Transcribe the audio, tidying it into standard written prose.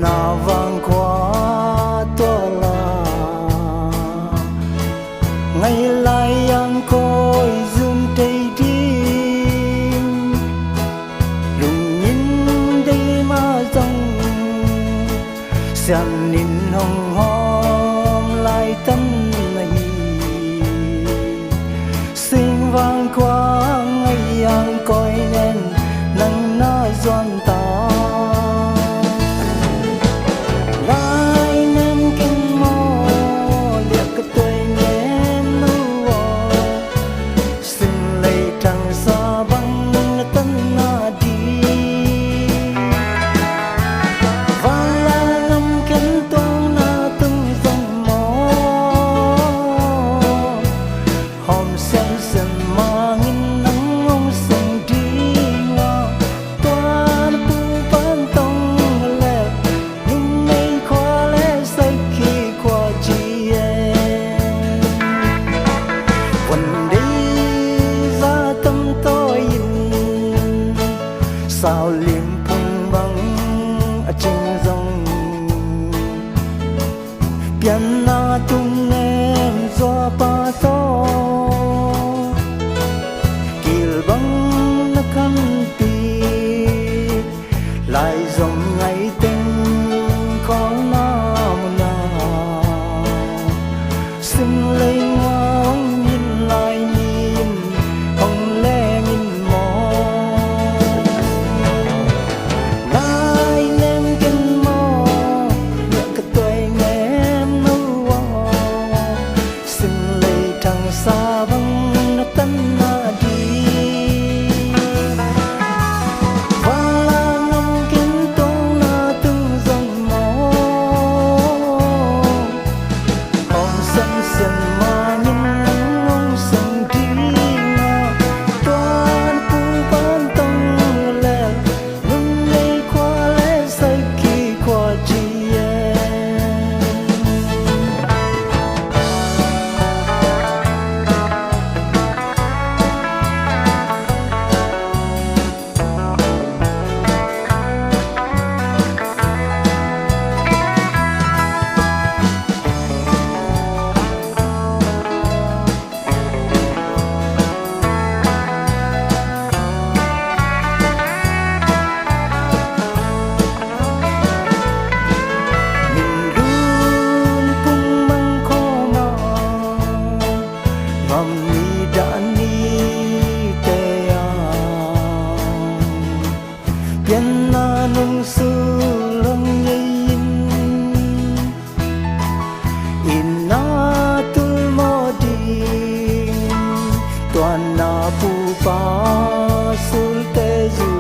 na vang qua tua la ngày lai yang coi dun tây đi lùng nhìn đây mà dòng xem nín hồng hom lại tân này sinh vang qua ngày yang coi nên nắng na doan ta sao liêm phung băng trên dòng biển na tung em gió pa to kiều băng na căn pi lại dòng ngày tình có nam nào xin lấy ngoan nhìn lại nhìn hồng lẽ nhìn sa băng na tân na đi và là ngâm kín tông na từng dòng máu hòn sân sân mà nhìn nắng ngông sân đi ngà toan pu ban tông lẹ lưng lấy qua lẽ say khi qua chi biển na nung su lông yin in na tul mo din tuan na pu pa sul te zu